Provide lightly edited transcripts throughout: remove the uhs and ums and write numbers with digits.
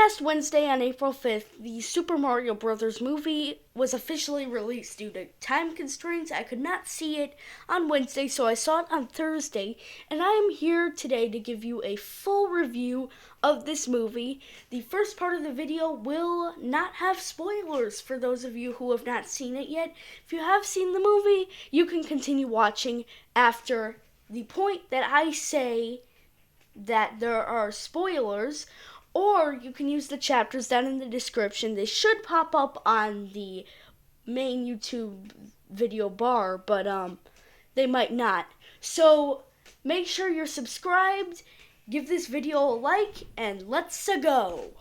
past Wednesday on April 5th, the Super Mario Bros. Movie was officially released due to time constraints. I could not see it on Wednesday, so I saw it on Thursday, and I am here today to give you a full review of this movie. The first part of the video will not have spoilers for those of you who have not seen it yet. If you have seen the movie, you can continue watching after the point that I say that there are spoilers, or you can use the chapters down in the description. They should pop up on the main YouTube video bar, but they might not. So make sure you're subscribed, give this video a like, and let's go.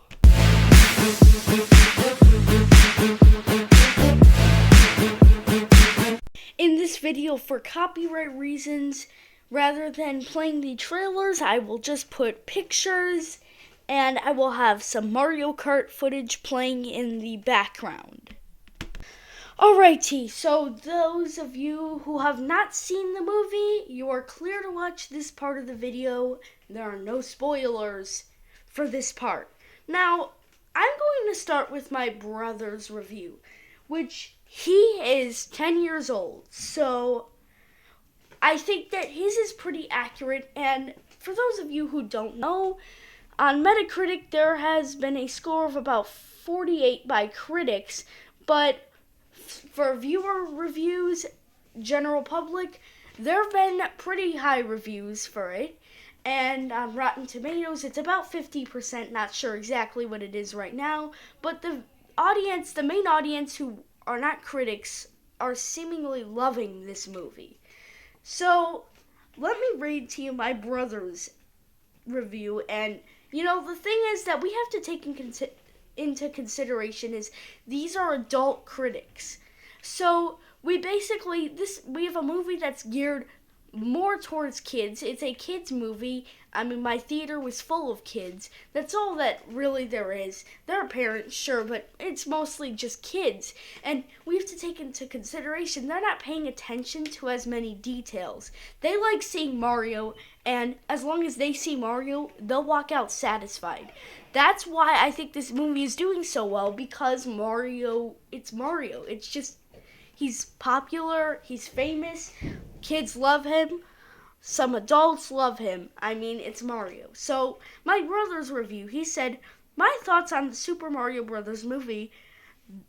In this video, for copyright reasons, rather than playing the trailers, I will just put pictures, and I will have some Mario Kart footage playing in the background. Alrighty, so those of you who have not seen the movie, you are clear to watch this part of the video. There are no spoilers for this part. Now, I'm going to start with my brother's review, which he is 10 years old, so I think that his is pretty accurate. And for those of you who don't know, on Metacritic there has been a score of about 48 by critics, but for viewer reviews, general public, there have been pretty high reviews for it. And on Rotten Tomatoes, it's about 50%, not sure exactly what it is right now, but the main audience who are not critics, are seemingly loving this movie. So, let me read to you my brother's review. And, the thing is that we have to take into consideration is these are adult critics. So, we have a movie that's geared more towards kids. It's a kids movie. I mean, my theater was full of kids. That's all that really there is. There are parents, sure, but it's mostly just kids. And we have to take into consideration they're not paying attention to as many details. They like seeing Mario, and as long as they see Mario, they'll walk out satisfied. That's why I think this movie is doing so well, because it's Mario. It's just, he's popular, he's famous, kids love him, some adults love him. I mean, it's Mario. So, my brother's review, he said, my thoughts on the Super Mario Bros. Movie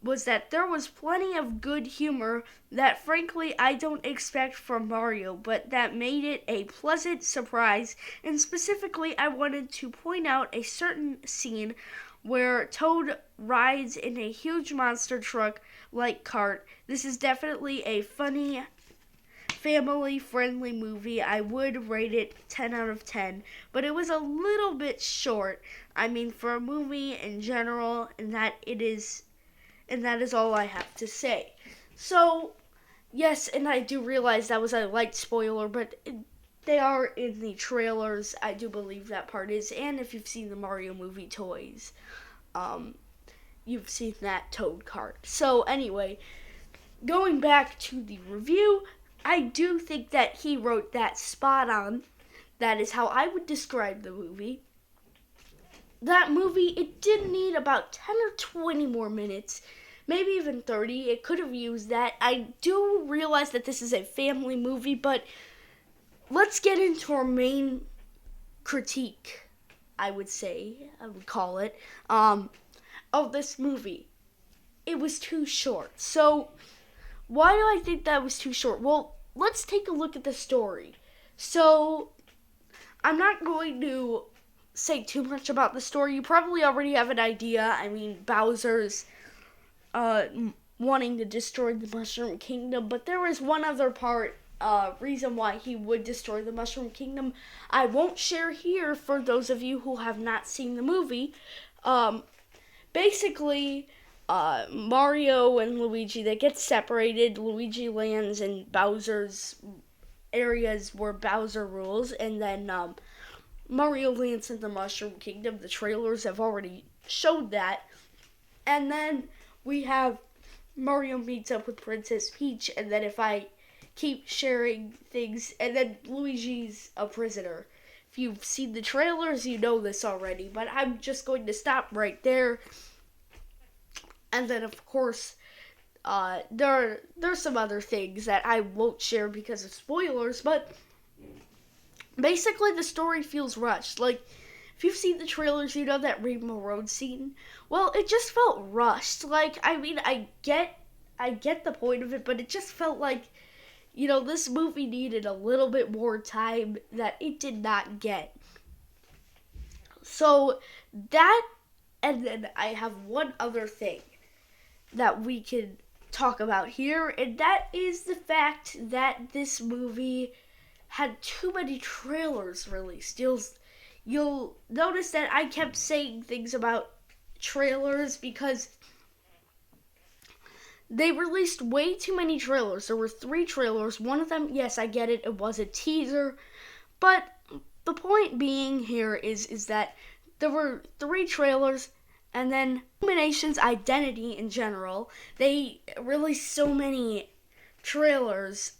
was that there was plenty of good humor that frankly I don't expect from Mario, but that made it a pleasant surprise. And specifically, I wanted to point out a certain scene where Toad rides in a huge monster truck-like cart. This is definitely a funny, family-friendly movie. I would rate it 10 out of 10, but it was a little bit short. I mean, for a movie in general, and that is all I have to say. So, yes, and I do realize that was a light spoiler, but they are in the trailers. I do believe that part is, and if you've seen the Mario movie toys, you've seen that Toad cart. So, anyway, going back to the review, I do think that he wrote that spot on. That is how I would describe the movie. That movie, it did need about 10 or 20 more minutes, maybe even 30. It could have used that. I do realize that this is a family movie, but let's get into our main critique, I would call it, of this movie. It was too short. So, why do I think that was too short? Well, let's take a look at the story. So, I'm not going to say too much about the story. You probably already have an idea. I mean, Bowser's wanting to destroy the Mushroom Kingdom, but there was one other reason why he would destroy the Mushroom Kingdom. I won't share here for those of you who have not seen the movie. Basically, Mario and Luigi, they get separated. Luigi lands in Bowser's areas where Bowser rules, and then Mario lands in the Mushroom Kingdom. The trailers have already showed that. And then we have Mario meets up with Princess Peach, and then if I keep sharing things, and then Luigi's a prisoner. if you've seen the trailers, you know this already, but I'm just going to stop right there. And then, of course, there's some other things that I won't share because of spoilers, but basically the story feels rushed. Like, if you've seen the trailers, you know that Rainbow Road scene. Well, it just felt rushed. Like, I mean, I get the point of it, but it just felt like, this movie needed a little bit more time that it did not get. So that, and then I have one other thing that we can talk about here, and that is the fact that this movie had too many trailers released. You'll notice that I kept saying things about trailers because they released way too many trailers. There were 3 trailers. One of them, yes, I get it, it was a teaser, but the point being here is that there were 3 trailers. And then Illumination's identity in general, they released so many trailers,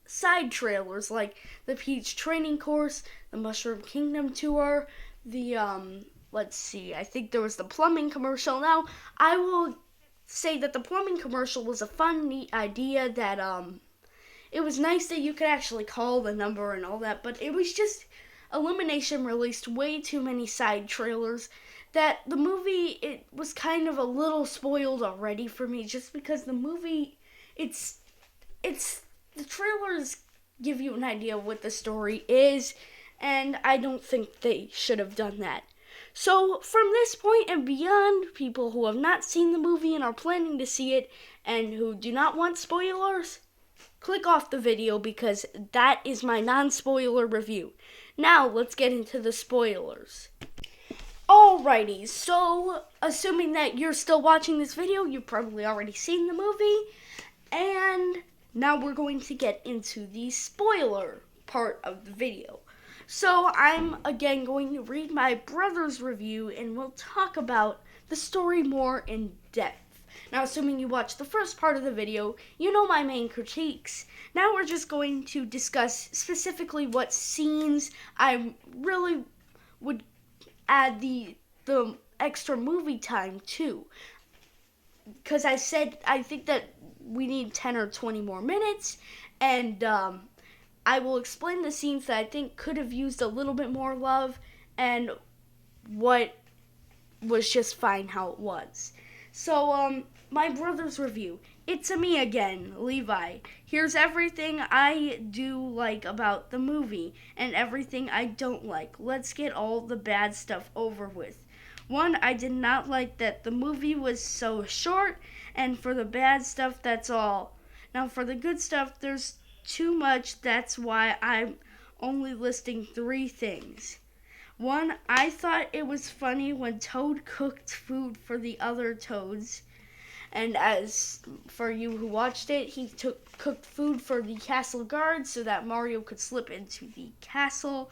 side trailers, like the Peach Training Course, the Mushroom Kingdom Tour, the, I think there was the plumbing commercial. Now, I will say that the plumbing commercial was a fun, neat idea that, it was nice that you could actually call the number and all that, but it was just, Illumination released way too many side trailers that the movie, it was kind of a little spoiled already for me, just because the movie, the trailers give you an idea of what the story is, and I don't think they should have done that. So from this point and beyond, people who have not seen the movie and are planning to see it and who do not want spoilers, click off the video because that is my non-spoiler review. Now let's get into the spoilers. Alrighty, so assuming that you're still watching this video, you've probably already seen the movie, and now we're going to get into the spoiler part of the video. So I'm again going to read my brother's review and we'll talk about the story more in depth. Now, assuming you watched the first part of the video, you know my main critiques. Now we're just going to discuss specifically what scenes I really would add the extra movie time to. Because I said I think that we need 10 or 20 more minutes, and I will explain the scenes that I think could have used a little bit more love and what was just fine how it was. So, my brother's review. It's a me again, Levi. Here's everything I do like about the movie and everything I don't like. Let's get all the bad stuff over with. 1, I did not like that the movie was so short, and for the bad stuff, that's all. Now, for the good stuff, there's too much. That's why I'm only listing 3 things. 1, I thought it was funny when Toad cooked food for the other Toads. And as for you who watched it, he cooked food for the castle guards so that Mario could slip into the castle.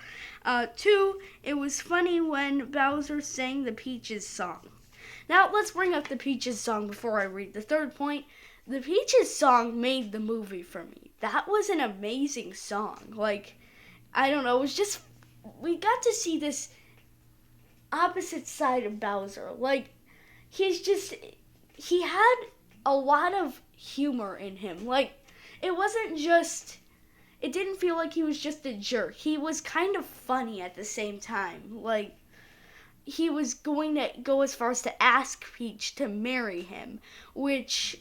2, it was funny when Bowser sang the Peaches song. Now, let's bring up the Peaches song before I read the third point. The Peaches song made the movie for me. That was an amazing song. I don't know, it was just, we got to see this opposite side of Bowser. He had a lot of humor in him. It didn't feel like he was just a jerk. He was kind of funny at the same time. He was going to go as far as to ask Peach to marry him, which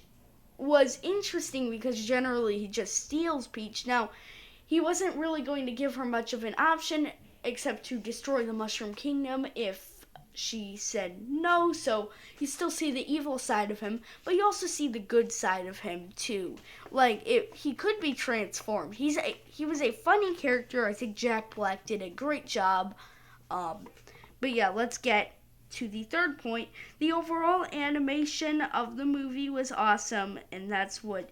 was interesting because generally he just steals Peach. Now, he wasn't really going to give her much of an option except to destroy the Mushroom Kingdom if she said no, so you still see the evil side of him, but you also see the good side of him too. He could be transformed. He was a funny character. I think Jack Black did a great job. But yeah, let's get to the third point. The overall animation of the movie was awesome, and that's what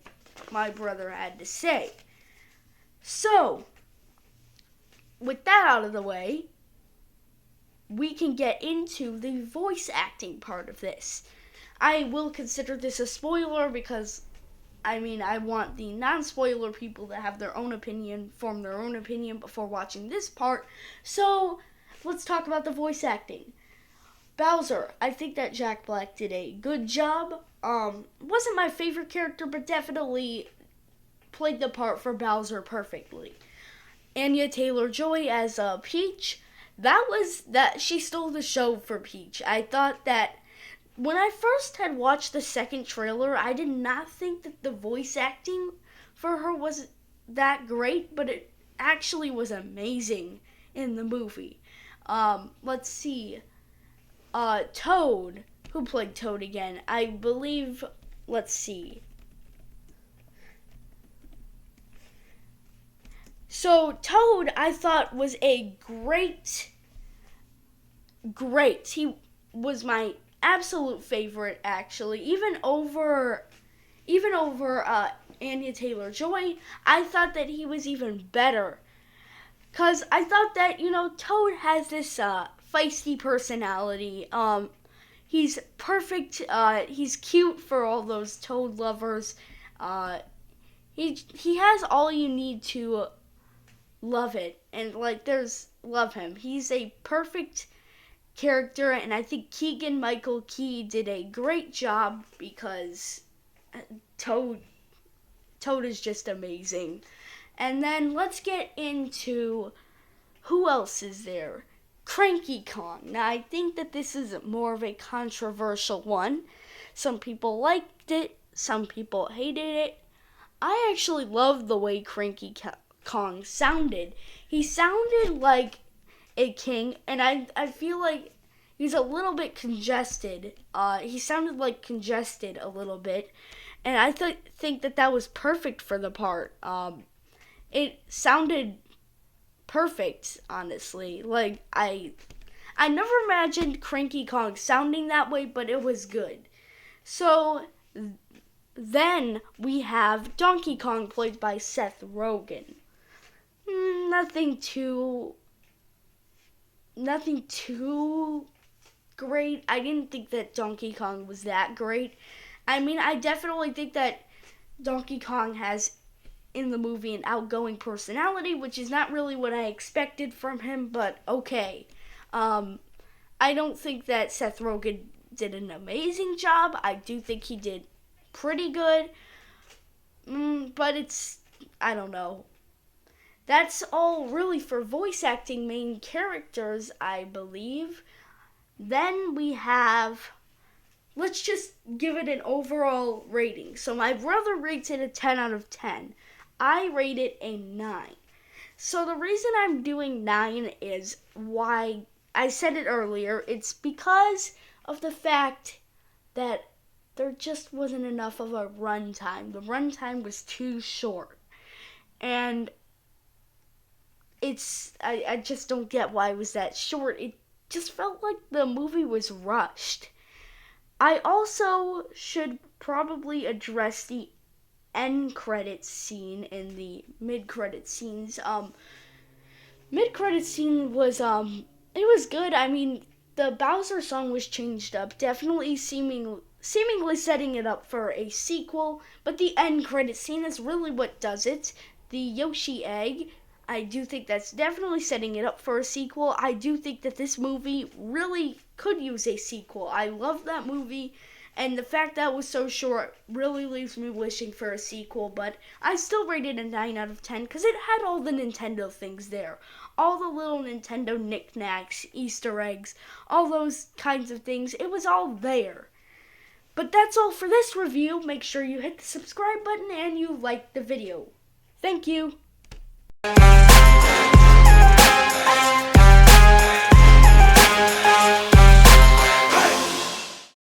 my brother had to say. So, with that out of the way, we can get into the voice acting part of this. I will consider this a spoiler because I want the non-spoiler people to have their own opinion, form their own opinion before watching this part. So, let's talk about the voice acting. Bowser, I think that Jack Black did a good job. Wasn't my favorite character, but definitely played the part for Bowser perfectly. Anya Taylor-Joy as Peach, she stole the show for Peach. I thought that when I first had watched the second trailer, I did not think that the voice acting for her was that great, but it actually was amazing in the movie. Let's see. Toad, who played Toad again? I believe, let's see. So Toad, I thought, was a great. He was my absolute favorite, actually. Even over Anya Taylor-Joy, I thought that he was even better. Cause I thought that Toad has this feisty personality. He's perfect. He's cute for all those Toad lovers. He has all you need to love it, and love him. He's a perfect character, and I think Keegan-Michael Key did a great job because Toad is just amazing. And then let's get into who else is there. Cranky Kong. Now I think that this is more of a controversial one. Some people liked it, some people hated it. I actually loved the way Cranky Kong sounded. He sounded like a king, and I feel like he's a little bit congested. He sounded like congested a little bit, and I think that was perfect for the part. It sounded perfect, honestly. Like I never imagined Cranky Kong sounding that way, but it was good. So then we have Donkey Kong, played by Seth Rogen. Nothing too great. I didn't think that Donkey Kong was that great. I definitely think that Donkey Kong has, in the movie, an outgoing personality, which is not really what I expected from him, but okay. I don't think that Seth Rogen did an amazing job. I do think he did pretty good. But I don't know. That's all really for voice acting main characters, I believe. Then we have, let's just give it an overall rating. So my brother rates it a 10 out of 10. I rate it a 9. So the reason I'm doing 9 is why I said it earlier. It's because of the fact that there just wasn't enough of a runtime. The runtime was too short. And I just don't get why it was that short. It just felt like the movie was rushed. I also should probably address the end credits scene and the mid credit scenes. Mid credit scene was it was good. The Bowser song was changed up, definitely seemingly setting it up for a sequel, but the end credit scene is really what does it. The Yoshi egg, I do think that's definitely setting it up for a sequel. I do think that this movie really could use a sequel. I love that movie, and the fact that it was so short really leaves me wishing for a sequel, but I still rated it a 9 out of 10 because it had all the Nintendo things there. All the little Nintendo knickknacks, Easter eggs, all those kinds of things. It was all there. But that's all for this review. Make sure you hit the subscribe button and you like the video. Thank you.